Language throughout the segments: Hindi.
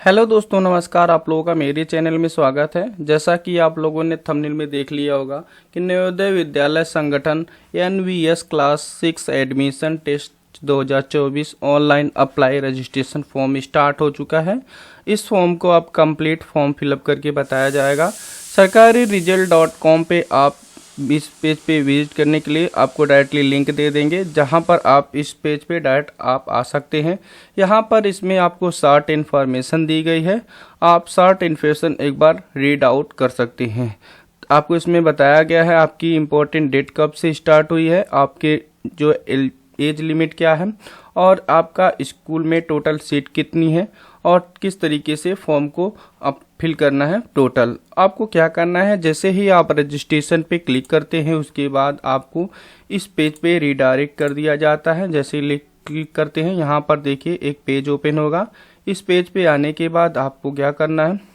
हेलो दोस्तों, नमस्कार। आप लोगों का मेरे चैनल में स्वागत है। जैसा कि आप लोगों ने थंबनेल में देख लिया होगा कि Navodaya Vidyalaya Sangathan NVS class 6 admission test 2024 online apply registration form start हो चुका है। इस फॉर्म को आप कंप्लीट फॉर्म फिलअप करके बताया जाएगा। सरकारी रिजल्ट.com पे आप इस पेज पे विजिट करने के लिए आपको डायरेक्टली लिंक दे देंगे, जहां पर आप इस पेज पे डायरेक्ट आप आ सकते हैं। यहां पर इसमें आपको शॉर्ट इन्फॉर्मेशन दी गई है। आप शॉर्ट इन्फॉर्मेशन एक बार रीड आउट कर सकते हैं। आपको इसमें बताया गया है आपकी इम्पोर्टेंट डेट कब से स्टार्ट हुई है, आपके जो एज लिमिट क्या है, और आपका स्कूल में टोटल सीट कितनी है, और किस तरीके से फॉर्म को आप फिल करना है। टोटल आपको क्या करना है, जैसे ही आप रजिस्ट्रेशन पे क्लिक करते हैं उसके बाद आपको इस पेज पे रिडायरेक्ट कर दिया जाता है। जैसे ही क्लिक करते हैं यहाँ पर देखिए एक पेज ओपन होगा। इस पेज पे आने के बाद आपको क्या करना है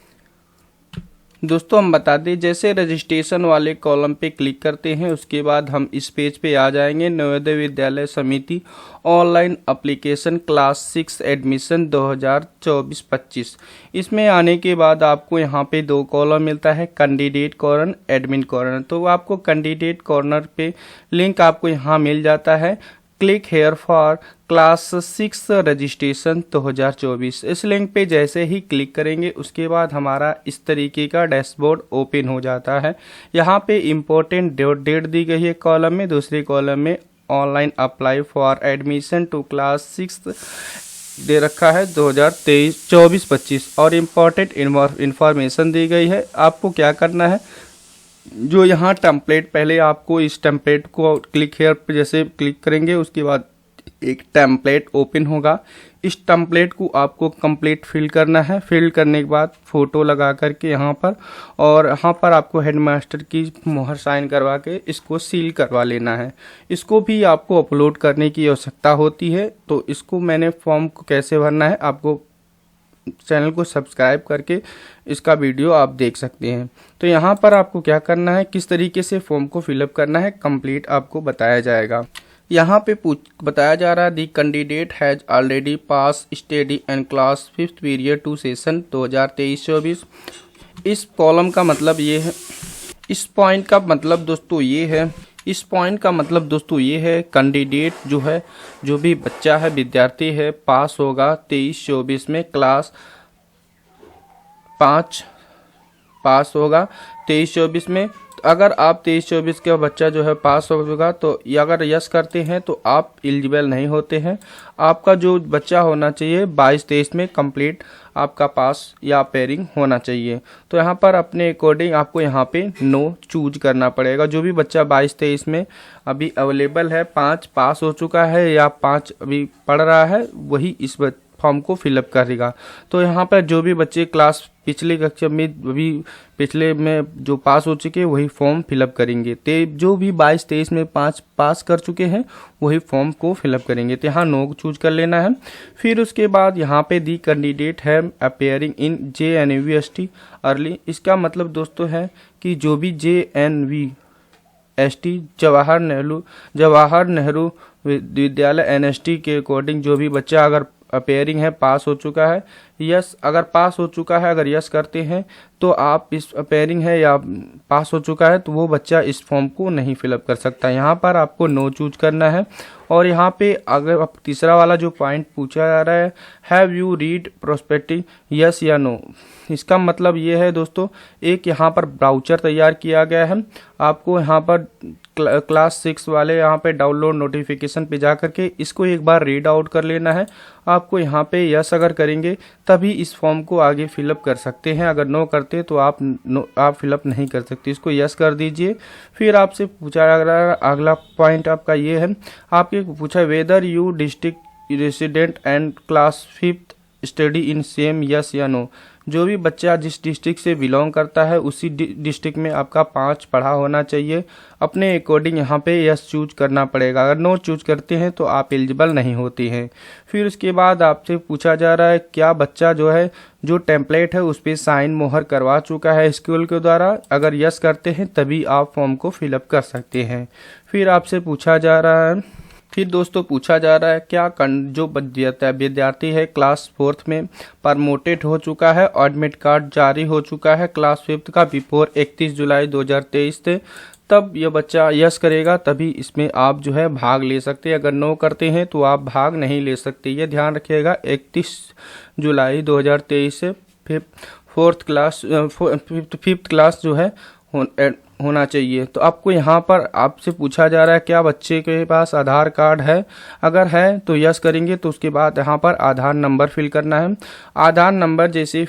दोस्तों, हम बता दें, जैसे रजिस्ट्रेशन वाले कॉलम पे क्लिक करते हैं उसके बाद हम इस पेज पे आ जाएंगे। नवोदय विद्यालय समिति ऑनलाइन एप्लीकेशन क्लास 6 एडमिशन 2024-25। इसमें आने के बाद आपको यहाँ पे दो कॉलम मिलता है, कैंडिडेट कॉर्नर, एडमिन कॉर्नर। तो आपको कैंडिडेट कॉर्नर पे लिंक आपको यहाँ मिल जाता है, click here for class 6 registration 2024। इस लिंक पे जैसे ही क्लिक करेंगे उसके बाद हमारा इस तरीके का डैशबोर्ड ओपन हो जाता है। यहाँ पे इम्पोर्टेंट डेट दी गई है कॉलम में, दूसरे कॉलम में online apply for admission to class 6 दे रखा है 2023-24-25, और इम्पोर्टेंट इन्फॉर्मेशन दी गई है। आपको क्या करना है, जो यहाँ टेम्पलेट, पहले आपको इस टेम्पलेट को क्लिक हेयर पे जैसे क्लिक करेंगे उसके बाद एक टेम्पलेट ओपन होगा। इस टेम्पलेट को आपको कंप्लीट फिल करना है। फिल करने के बाद फ़ोटो लगा करके यहाँ पर, और यहाँ पर आपको हेडमास्टर की मोहर साइन करवा के इसको सील करवा लेना है। इसको भी आपको अपलोड करने की आवश्यकता होती है। तो इसको मैंने फॉर्म को कैसे भरना है, आपको चैनल को सब्सक्राइब करके इसका वीडियो आप देख सकते हैं। तो यहाँ पर आपको क्या करना है, किस तरीके से फॉर्म को फिलअप करना है, कंप्लीट आपको बताया जाएगा। यहाँ पे बताया जा रहा है the candidate has already pass study and class 5th period to session 2023-24। इस कॉलम का मतलब ये है, इस पॉइंट का मतलब दोस्तों ये है, इस पॉइंट का मतलब दोस्तों ये है, कैंडिडेट जो है, जो भी बच्चा है, विद्यार्थी है, पास होगा 23-24 में, क्लास 5 पास होगा 23-24 में। अगर आप 23-24 का बच्चा जो है पास होगा तो अगर यस करते हैं तो आप एलिजिबल नहीं होते हैं। आपका जो बच्चा होना चाहिए 22-23 में कंप्लीट आपका पास या पेयरिंग होना चाहिए। तो यहाँ पर अपने अकॉर्डिंग आपको यहाँ पे नो चूज करना पड़ेगा। जो भी बच्चा 22-23 में अभी अवेलेबल है, 5 पास हो चुका है या 5 अभी पढ़ रहा है, वही इस फॉर्म को फिलअप करेगा। तो यहाँ पर जो भी बच्चे क्लास पिछले कक्षा में अभी पिछले में जो पास हो चुके हैं वही फॉर्म फिलअप करेंगे। जो भी 22-23 में 5 पास कर चुके हैं वही फॉर्म को फिलअप करेंगे। तो यहाँ नो चूज कर लेना है। फिर उसके बाद यहाँ पे दी कैंडिडेट है अपेयरिंग इन JNVST अर्ली। इसका मतलब दोस्तों है कि जो भी JNVST जवाहर नेहरू विद्यालय NST के अकॉर्डिंग जो भी बच्चा अगर अपेयरिंग है, पास हो चुका है, यस अगर पास हो चुका है, अगर यस करते हैं तो आप इस अपेयरिंग है या पास हो चुका है तो वो बच्चा इस फॉर्म को नहीं फिलअप कर सकता। यहाँ पर आपको नो चूज करना है। और यहाँ पे अगर आप तीसरा वाला जो पॉइंट पूछा जा रहा है, have you read prospective, yes या नो। इसका मतलब ये है दोस्तों, एक यहाँ पर ब्राउचर तैयार किया गया है। आपको यहाँ पर क्लास 6 वाले यहाँ पे डाउनलोड नोटिफिकेशन पे जा करके इसको एक बार रीड आउट कर लेना है। आपको यहाँ पे यस अगर करेंगे तभी इस फॉर्म को आगे फिलअप कर सकते हैं। अगर नो करते तो आप फिलअप नहीं कर सकते। इसको यस कर दीजिए। फिर आपसे पूछा जा रहा है, अगला पॉइंट आपका ये है, आपके पूछा whether you district resident and class 5th study in same, yes या नो। जो भी बच्चा जिस डिस्ट्रिक्ट से बिलोंग करता है उसी डिस्ट्रिक्ट में आपका 5 पढ़ा होना चाहिए। अपने अकॉर्डिंग यहाँ पे यस चूज करना पड़ेगा। अगर नो चूज करते हैं तो आप एलिजिबल नहीं होते हैं। फिर उसके बाद आपसे पूछा जा रहा है क्या बच्चा जो है जो टेम्पलेट है उस पर साइन मोहर करवा चुका है स्कूल के द्वारा। अगर यस करते हैं तभी आप फॉर्म को फिलअप कर सकते हैं। फिर आपसे पूछा जा रहा है फिर दोस्तों पूछा जा रहा है क्या जो विद्यार्थी है क्लास 4th में प्रमोटेड हो चुका है, एडमिट कार्ड जारी हो चुका है क्लास 5th का बिफोर 31 जुलाई 2023 से, तब यह बच्चा यस करेगा तभी इसमें आप जो है भाग ले सकते हैं। अगर नो करते हैं तो आप भाग नहीं ले सकते। ये ध्यान रखिएगा 31 जुलाई 2023 से फिफ्थ क्लास जो है होना चाहिए। तो आपको यहाँ पर आपसे पूछा जा रहा है क्या बच्चे के पास आधार कार्ड है, अगर है तो यस करेंगे। तो उसके बाद यहाँ पर आधार नंबर फिल करना है। आधार नंबर जैसे ही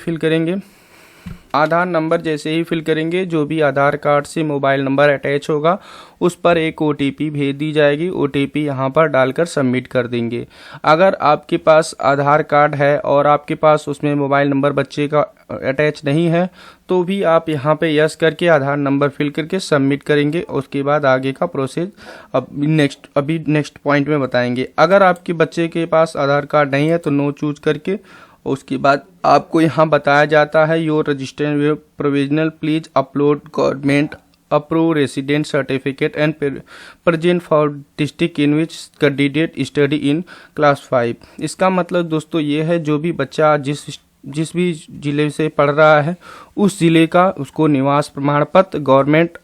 फिल करेंगे जो भी आधार कार्ड से मोबाइल नंबर अटैच होगा उस पर एक OTP भेज दी जाएगी। OTP यहाँ पर डालकर सबमिट कर देंगे। अगर आपके पास आधार कार्ड है और आपके पास उसमें मोबाइल नंबर बच्चे का अटैच नहीं है तो भी आप यहाँ पे यस करके आधार नंबर फिल करके सबमिट करेंगे। उसके बाद आगे का प्रोसेस अभी नेक्स्ट पॉइंट में बताएंगे। अगर आपके बच्चे के पास आधार कार्ड नहीं है तो नो चूज करके उसके बाद आपको यहाँ बताया जाता है your registered provisional please upload government approve resident certificate and present for district in which candidate study in class 5। इसका मतलब दोस्तों ये है जो भी बच्चा जिस भी ज़िले से पढ़ रहा है उस ज़िले का उसको निवास प्रमाण पत्र गवर्नमेंटेड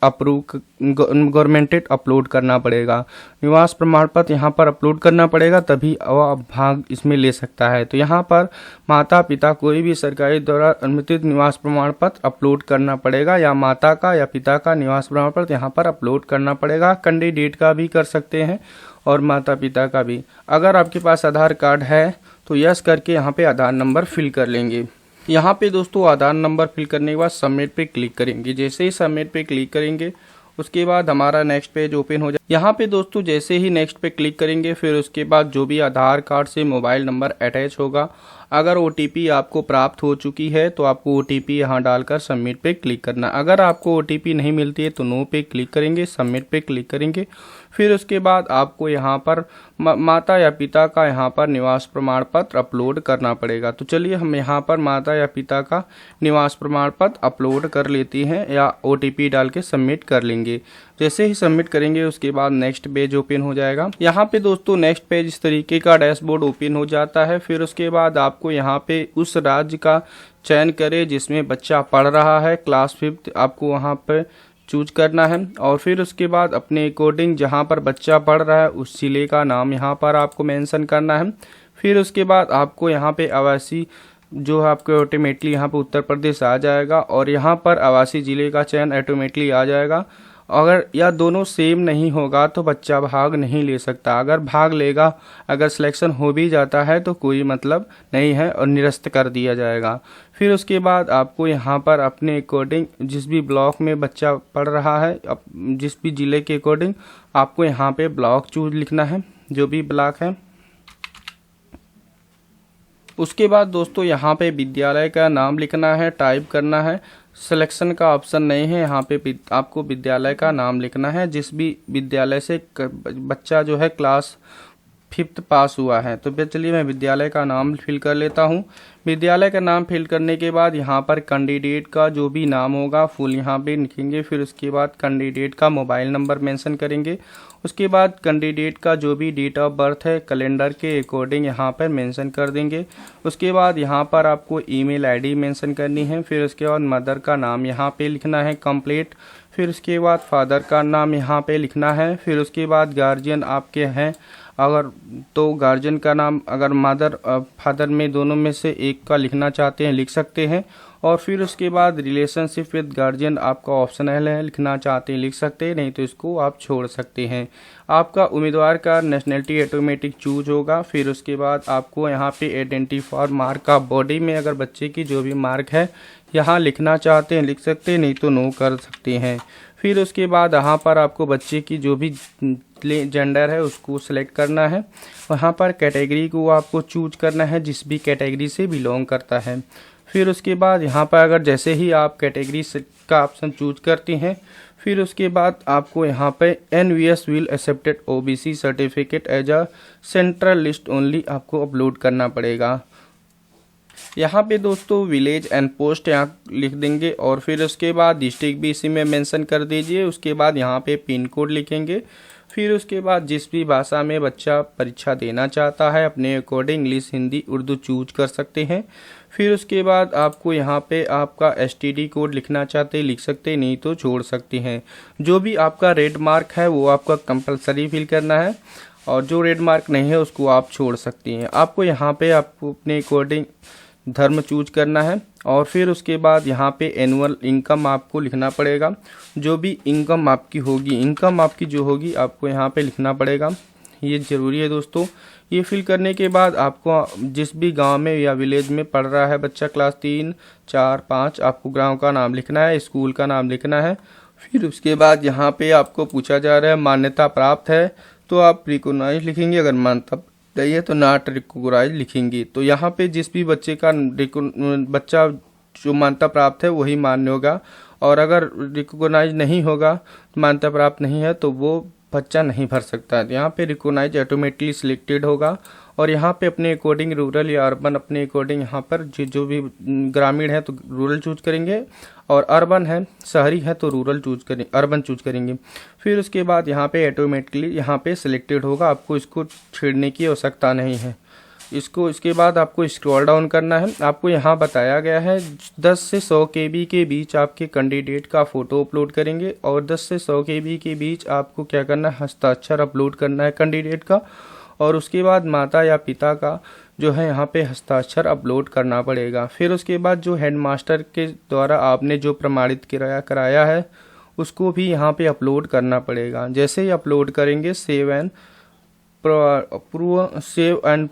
अपलोड करना पड़ेगा। निवास प्रमाण पत्र यहाँ पर अपलोड करना पड़ेगा तभी वह भाग इसमें ले सकता है। तो यहाँ पर माता पिता कोई भी सरकारी द्वारा अनुमोदित निवास प्रमाण पत्र अपलोड करना पड़ेगा या माता का या पिता का निवास प्रमाण पत्र यहाँ पर अपलोड करना पड़ेगा। कैंडिडेट का भी कर सकते हैं और माता पिता का भी। अगर आपके पास आधार कार्ड है तो यस करके यहाँ पे आधार नंबर फिल कर लेंगे। यहाँ पे दोस्तों आधार नंबर फिल करने के बाद सबमिट पे क्लिक करेंगे। जैसे ही सबमिट पे क्लिक करेंगे उसके बाद हमारा नेक्स्ट पेज ओपन हो जाए। यहाँ पे दोस्तों जैसे ही नेक्स्ट पे क्लिक करेंगे फिर उसके बाद जो भी आधार कार्ड से मोबाइल नंबर अटैच होगा, अगर OTP आपको प्राप्त हो चुकी है तो आपको OTP यहाँ डालकर सबमिट पे क्लिक करना। अगर आपको OTP नहीं मिलती है तो नो पे क्लिक करेंगे, सबमिट पे क्लिक करेंगे। फिर उसके बाद आपको यहाँ पर माता या पिता का यहाँ पर निवास प्रमाण पत्र अपलोड करना पड़ेगा। तो चलिए हम यहाँ पर माता या पिता का निवास प्रमाण पत्र अपलोड कर लेती हैं या OTP डाल के सबमिट कर लेंगे। जैसे ही सबमिट करेंगे उसके बाद नेक्स्ट पेज ओपन हो जाएगा। यहाँ पे दोस्तों नेक्स्ट पेज इस तरीके का डैशबोर्ड ओपन हो जाता है। फिर उसके बाद आपको यहाँ पे उस राज्य का चयन करें जिसमें बच्चा पढ़ रहा है, क्लास 5 आपको वहाँ पे चूज करना है। और फिर उसके बाद अपने अकॉर्डिंग जहाँ पर बच्चा पढ़ रहा है उस जिले का नाम यहाँ पर आपको मेंशन करना है। फिर उसके बाद आपको यहाँ पे आवासीय जो है आपको ऑटोमेटिकली यहाँ पे उत्तर प्रदेश आ जाएगा और यहाँ पर आवासीय जिले का चयन ऑटोमेटिकली आ जाएगा। अगर या दोनों सेम नहीं होगा तो बच्चा भाग नहीं ले सकता। अगर भाग लेगा, अगर सिलेक्शन हो भी जाता है तो कोई मतलब नहीं है और निरस्त कर दिया जाएगा। फिर उसके बाद आपको यहाँ पर अपने अकॉर्डिंग जिस भी ब्लॉक में बच्चा पढ़ रहा है, जिस भी ज़िले के अकॉर्डिंग आपको यहाँ पे ब्लॉक चूज लिखना है, जो भी ब्लॉक है। उसके बाद दोस्तों यहाँ पे विद्यालय का नाम लिखना है, टाइप करना है। सिलेक्शन का ऑप्शन नहीं है, यहाँ पे आपको विद्यालय का नाम लिखना है जिस भी विद्यालय से बच्चा जो है क्लास 5th पास हुआ है। तो चलिए मैं विद्यालय का नाम फिल कर लेता हूँ। विद्यालय का नाम फिल करने के बाद यहाँ पर कैंडिडेट का जो भी नाम होगा फुल यहाँ पे लिखेंगे। फिर उसके बाद कैंडिडेट का मोबाइल नंबर मेंशन करेंगे। उसके बाद कैंडिडेट का जो भी डेट ऑफ बर्थ है कैलेंडर के अकॉर्डिंग यहाँ पर मेंशन कर देंगे। उसके बाद यहाँ पर आपको ईमेल आईडी मेंशन करनी है। फिर उसके बाद मदर का नाम यहाँ पे लिखना है कंप्लीट। फिर उसके बाद फादर का नाम यहाँ पे लिखना है। फिर उसके बाद गार्जियन आपके हैं अगर तो गार्जियन का नाम, अगर मदर फादर में दोनों में से एक का लिखना चाहते हैं लिख सकते हैं। और फिर उसके बाद रिलेशनशिप विद गार्जियन आपका ऑप्शनल है, लिखना चाहते हैं लिख सकते हैं, नहीं तो इसको आप छोड़ सकते हैं। आपका उम्मीदवार का नेशनलिटी ऑटोमेटिक चूज होगा। फिर उसके बाद आपको यहाँ पे आइडेंटिफायर मार्क का बॉडी में अगर बच्चे की जो भी मार्क है यहाँ लिखना चाहते हैं लिख सकते हैं, नहीं तो नो कर सकते हैं। फिर उसके बाद यहाँ पर आपको बच्चे की जो भी जेंडर है उसको सेलेक्ट करना है। वहाँ पर कैटेगरी को आपको चूज करना है जिस भी कैटेगरी से बिलोंग करता है। फिर उसके बाद यहाँ पर अगर जैसे ही आप कैटेगरी का ऑप्शन चूज करती हैं फिर उसके बाद आपको यहाँ पे NVS will accepted OBC certificate as a central list only आपको अपलोड करना पड़ेगा। यहाँ पे दोस्तों विलेज एंड पोस्ट यहाँ लिख देंगे और फिर उसके बाद डिस्ट्रिक्ट भी इसी में मेंशन कर दीजिए। उसके बाद यहाँ पे पिन कोड लिखेंगे। फिर उसके बाद जिस भी भाषा में बच्चा परीक्षा देना चाहता है अपने according English, Hindi, Urdu choose कर सकते हैं। फिर उसके बाद आपको यहाँ पे आपका STD कोड लिखना चाहते लिख सकते, नहीं तो छोड़ सकते हैं। जो भी आपका रेड मार्क है वो आपका कंपलसरी फिल करना है, और जो रेड मार्क नहीं है उसको आप छोड़ सकती हैं। आपको यहाँ पे आपको अपने अकॉर्डिंग धर्म चूज करना है, और फिर उसके बाद यहाँ पे एनुअल इनकम आपको लिखना पड़ेगा। जो भी इनकम आपकी होगी, इनकम आपकी जो होगी आपको यहाँ पे लिखना पड़ेगा, ये ज़रूरी है दोस्तों। ये फिल करने के बाद आपको जिस भी गांव में या विलेज में पढ़ रहा है बच्चा क्लास 3, 4, 5, आपको गांव का नाम लिखना है, स्कूल का नाम लिखना है। फिर उसके बाद यहाँ पे आपको पूछा जा रहा है मान्यता प्राप्त है तो आप रिकॉग्नाइज लिखेंगे, अगर मान्यता नहीं है तो नॉट रिकॉग्नाइज लिखेंगे। तो यहाँ पे जिस भी बच्चे का बच्चा जो मान्यता प्राप्त है वही मान्य होगा, और अगर रिकॉग्नाइज नहीं होगा, मान्यता प्राप्त नहीं है, तो वो बच्चा नहीं भर सकता है। यहाँ पे रिकॉग्नाइज ऑटोमेटिकली सिलेक्टेड होगा, और यहाँ पे अपने अकॉर्डिंग रूरल या अर्बन अपने अकॉर्डिंग यहाँ पर जो भी ग्रामीण है तो रूरल चूज करेंगे, और अर्बन है शहरी है तो रूरल चूज करेंगे, अर्बन चूज करेंगे। फिर उसके बाद यहाँ पे ऑटोमेटिकली यहाँ पे सिलेक्टेड होगा, आपको इसको छेड़ने की आवश्यकता नहीं है। इसके बाद आपको स्क्रॉल डाउन करना है। आपको यहाँ बताया गया है 10 से 100 KB के बीच आपके कैंडिडेट का फ़ोटो अपलोड करेंगे, और 10 से 100 KB के बीच आपको क्या करना है, हस्ताक्षर अपलोड करना है कैंडिडेट का, और उसके बाद माता या पिता का जो है यहाँ पे हस्ताक्षर अपलोड करना पड़ेगा। फिर उसके बाद जो हेडमास्टर के द्वारा आपने जो प्रमाणित कराया है उसको भी यहाँ पे अपलोड करना पड़ेगा। जैसे ही अपलोड करेंगे सेव एंड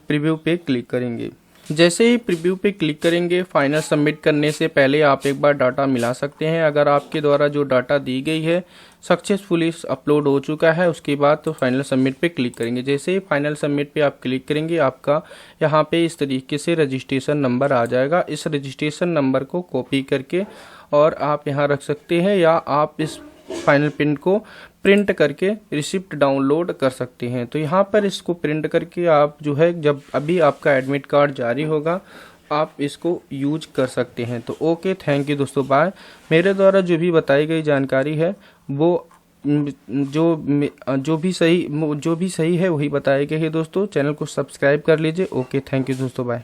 प्रीव्यू पे क्लिक करेंगे। जैसे ही प्रीव्यू पे क्लिक करेंगे, फाइनल सबमिट करने से पहले आप एक बार डाटा मिला सकते हैं। अगर आपके द्वारा जो डाटा दी गई है सक्सेसफुली अपलोड हो चुका है, उसके बाद तो फाइनल सबमिट पे क्लिक करेंगे। जैसे ही फाइनल सबमिट पे आप क्लिक करेंगे, आपका यहाँ पे इस तरीके से रजिस्ट्रेशन नंबर आ जाएगा। इस रजिस्ट्रेशन नंबर को कॉपी करके और आप यहाँ रख सकते हैं, या आप इस फाइनल प्रिंट को प्रिंट करके रिसिप्ट डाउनलोड कर सकते हैं। तो यहाँ पर इसको प्रिंट करके आप जो है जब अभी आपका एडमिट कार्ड जारी होगा आप इसको यूज कर सकते हैं। तो ओके, थैंक यू दोस्तों, बाय। मेरे द्वारा जो भी बताई गई जानकारी है वो जो भी सही है वही बताई गई है दोस्तों। चैनल को सब्सक्राइब कर लीजिए। ओके, थैंक यू दोस्तों, बाय।